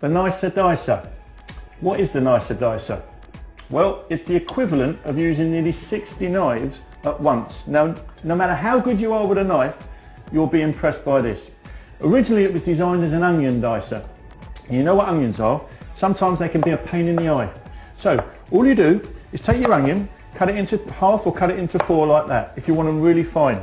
the nicer dicer. What is the nicer dicer? Well, it's the equivalent of using nearly 60 knives at once. Now, no matter how good you are with a knife, you'll be impressed by this. Originally it was designed as an onion dicer. You know what onions are? Sometimes they can be a pain in the eye. So all you do is take your onion, cut it into half or cut it into 4 like that if you want them really fine.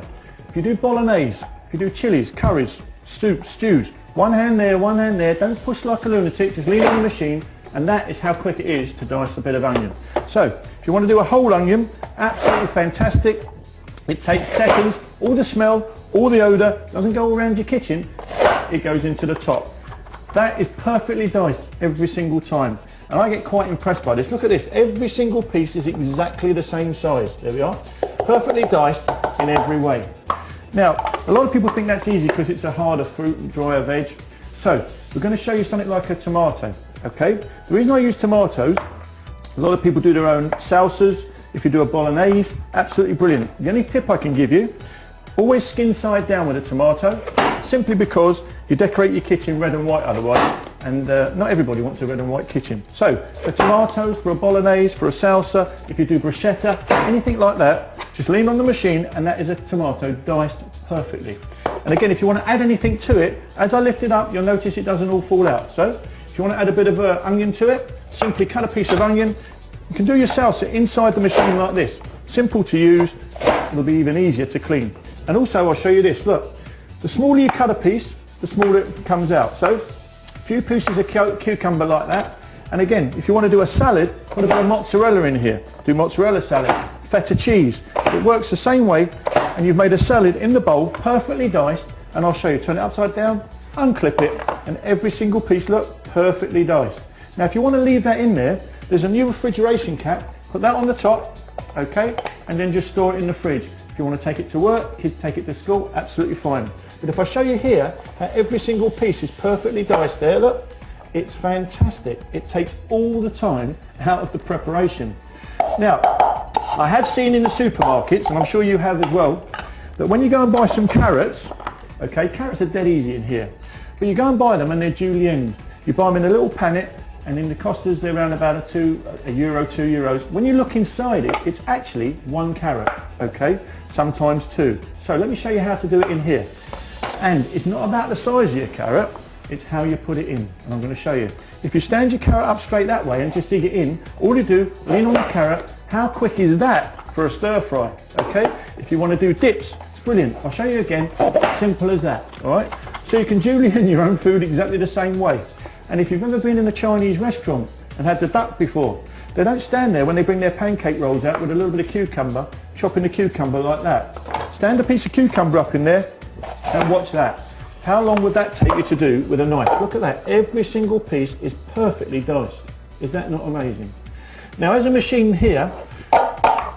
If you do bolognese, if you do chilies, curries, soups, stews, one hand there, don't push like a lunatic, just lean on the machine, and that is how quick it is to dice a bit of onion. So if you want to do a whole onion, absolutely fantastic. It takes seconds, all the smell, all the odour doesn't go around your kitchen, it goes into the top. That is perfectly diced every single time. And I get quite impressed by this. Look at this, every single piece is exactly the same size. There we are, perfectly diced in every way. Now, a lot of people think that's easy because it's a harder fruit and drier veg. So, we're going to show you something like a tomato, okay? The reason I use tomatoes, a lot of people do their own salsas. If you do a bolognese, absolutely brilliant. The only tip I can give you, always skin side down with a tomato, simply because you decorate your kitchen red and white otherwise, and not everybody wants a red and white kitchen. So, for tomatoes, for a bolognese, for a salsa, if you do bruschetta, anything like that, just lean on the machine and that is a tomato diced perfectly. And again, if you want to add anything to it, as I lift it up, you'll notice it doesn't all fall out. So, if you want to add a bit of onion to it, simply cut a piece of onion. You can do your salsa inside the machine like this. Simple to use, it'll be even easier to clean. And also, I'll show you this, look. The smaller you cut a piece, the smaller it comes out. So, a few pieces of cucumber like that. And again, if you want to do a salad, put a bit of mozzarella in here. Do mozzarella salad, feta cheese. It works the same way, and you've made a salad in the bowl, perfectly diced. And I'll show you, turn it upside down, unclip it, and every single piece, look, perfectly diced. Now, if you want to leave that in there, there's a new refrigeration cap, put that on the top, okay, and then just store it in the fridge. If you want to take it to work, kids take it to school, absolutely fine. But if I show you here how every single piece is perfectly diced there, look, it's fantastic. It takes all the time out of the preparation. Now, I have seen in the supermarkets, and I'm sure you have as well, that when you go and buy some carrots, okay, carrots are dead easy in here, but you go and buy them and they're julienne. You buy them in a little pannet, and in the Costas they're around about a euro, 2 euros. When you look inside it, it's actually 1 carrot, okay? Sometimes 2. So let me show you how to do it in here. And it's not about the size of your carrot, it's how you put it in. And I'm going to show you. If you stand your carrot up straight that way and just dig it in, all you do, lean on the carrot. How quick is that for a stir fry, okay? If you want to do dips, it's brilliant. I'll show you again, simple as that, all right? So you can julienne your own food exactly the same way. And if you've ever been in a Chinese restaurant and had the duck before, they don't stand there when they bring their pancake rolls out with a little bit of cucumber, chopping the cucumber like that. Stand a piece of cucumber up in there and watch that. How long would that take you to do with a knife? Look at that, every single piece is perfectly diced. Is that not amazing? Now, as a machine here,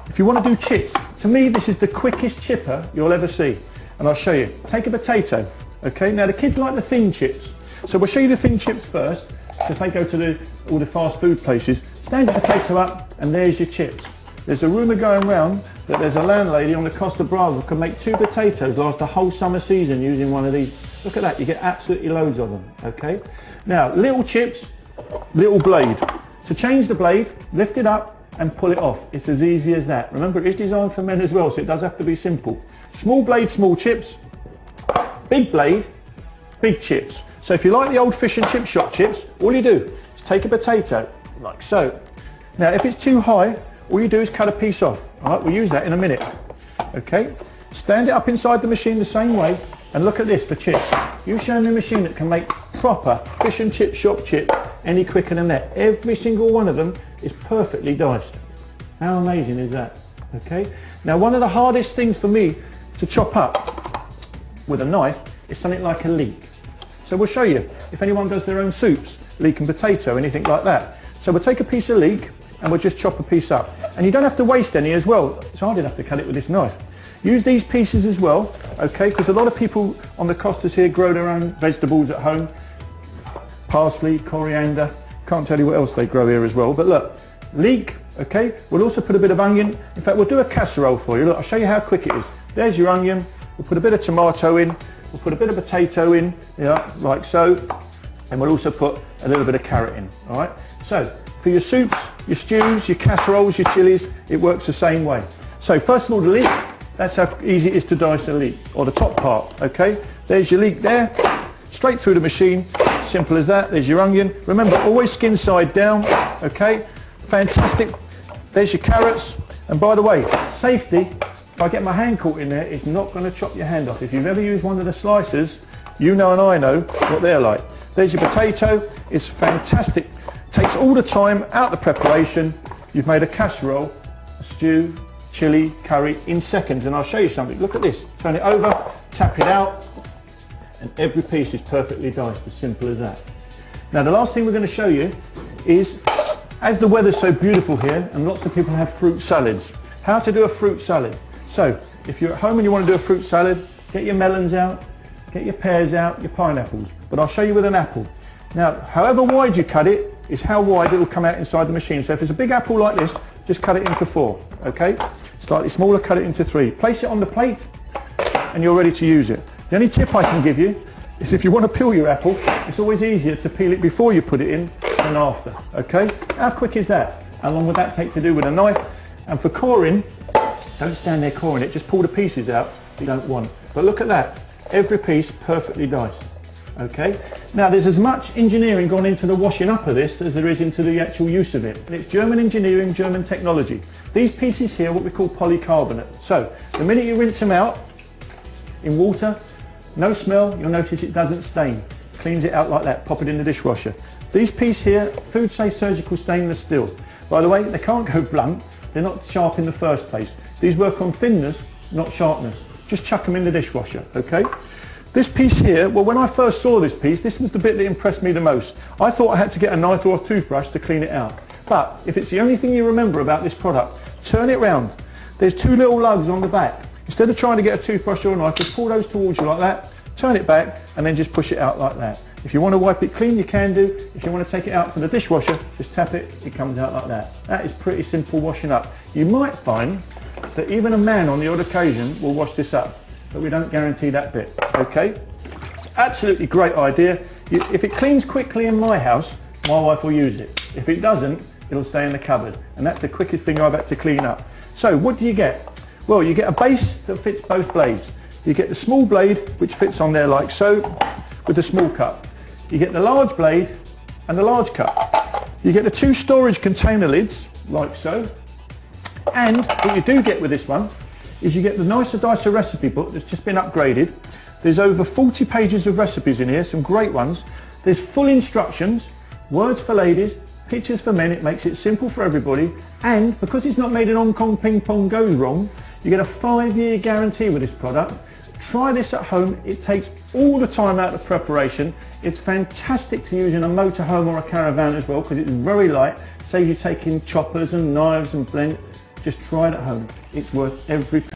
if you want to do chips, to me this is the quickest chipper you'll ever see. And I'll show you. Take a potato, okay? Now the kids like the thin chips. So we'll show you the thin chips first, because they go to all the fast food places. Stand your potato up and there's your chips. There's a rumour going round that there's a landlady on the Costa Brava who can make 2 potatoes last a whole summer season using one of these. Look at that, you get absolutely loads of them, okay? Now, little chips, little blade. To change the blade, lift it up and pull it off. It's as easy as that. Remember, it is designed for men as well, so it does have to be simple. Small blade, small chips. Big blade, big chips. So if you like the old fish and chip shop chips, all you do is take a potato, like so. Now, if it's too high, all you do is cut a piece off. All right, we'll use that in a minute. Okay, stand it up inside the machine the same way, and look at this for chips. You show me a machine that can make proper fish and chip shop chips any quicker than that. Every single one of them is perfectly diced. How amazing is that? Okay. Now, one of the hardest things for me to chop up with a knife is something like a leek. So we'll show you if anyone does their own soups, leek and potato, anything like that. So we'll take a piece of leek and we'll just chop a piece up. And you don't have to waste any as well. So I didn't have to cut it with this knife. Use these pieces as well, okay, because a lot of people on the Costas here grow their own vegetables at home. Parsley, coriander, can't tell you what else they grow here as well. But look, leek, okay, we'll also put a bit of onion. In fact, we'll do a casserole for you. Look, I'll show you how quick it is. There's your onion. We'll put a bit of tomato in. We'll put a bit of potato in, yeah, like so. And we'll also put a little bit of carrot in. All right. So for your soups, your stews, your casseroles, your chilies, it works the same way. So first of all, the leek. That's how easy it is to dice a leek, or the top part. Okay. There's your leek there. Straight through the machine. Simple as that. There's your onion. Remember, always skin side down. Okay. Fantastic. There's your carrots. And by the way, safety. If I get my hand caught in there, it's not going to chop your hand off. If you've ever used one of the slicers, you know and I know what they're like. There's your potato. It's fantastic. Takes all the time out the preparation. You've made a casserole, a stew, chili, curry in seconds. And I'll show you something. Look at this. Turn it over, tap it out, and every piece is perfectly diced. As simple as that. Now the last thing we're going to show you is, as the weather's so beautiful here and lots of people have fruit salads, how to do a fruit salad. So if you're at home and you want to do a fruit salad, get your melons out, get your pears out, your pineapples. But I'll show you with an apple. Now, however wide you cut it is how wide it will come out inside the machine. So if it's a big apple like this, just cut it into 4, okay? Slightly smaller, cut it into 3. Place it on the plate and you're ready to use it. The only tip I can give you is if you want to peel your apple, it's always easier to peel it before you put it in than after, okay? How quick is that? How long would that take to do with a knife? And for coring, don't stand there coring it, just pull the pieces out you don't want. But look at that, every piece perfectly diced, okay? Now there's as much engineering gone into the washing up of this as there is into the actual use of it. And it's German engineering, German technology. These pieces here, what we call polycarbonate. So the minute you rinse them out in water, no smell, you'll notice it doesn't stain. Cleans it out like that, pop it in the dishwasher. These pieces here, food safe surgical stainless steel. By the way, they can't go blunt, they're not sharp in the first place. These work on thinness, not sharpness. Just chuck them in the dishwasher, okay? This piece here, well when I first saw this piece, this was the bit that impressed me the most. I thought I had to get a knife or a toothbrush to clean it out. But if it's the only thing you remember about this product, turn it round. There's 2 little lugs on the back. Instead of trying to get a toothbrush or a knife, just pull those towards you like that, turn it back, and then just push it out like that. If you want to wipe it clean, you can do. If you want to take it out from the dishwasher, just tap it, it comes out like that. That is pretty simple washing up. You might find that even a man on the odd occasion will wash this up, but we don't guarantee that bit, okay? It's an absolutely great idea. If it cleans quickly in my house, my wife will use it. If it doesn't, it'll stay in the cupboard. And that's the quickest thing I've had to clean up. So what do you get? Well, you get a base that fits both blades. You get the small blade, which fits on there like so, with the small cup. You get the large blade and the large cup. You get the 2 storage container lids, like so. And what you do get with this one is you get the Nicer Dicer recipe book that's just been upgraded. There's over 40 pages of recipes in here, some great ones. There's full instructions, words for ladies, pictures for men. It makes it simple for everybody. And because it's not made in Hong Kong ping pong goes wrong, you get a 5-year guarantee with this product. Try this at home. It takes all the time out of preparation. It's fantastic to use in a motorhome or a caravan as well because it's very light. Saves you taking choppers and knives and blend. Just try it at home. It's worth every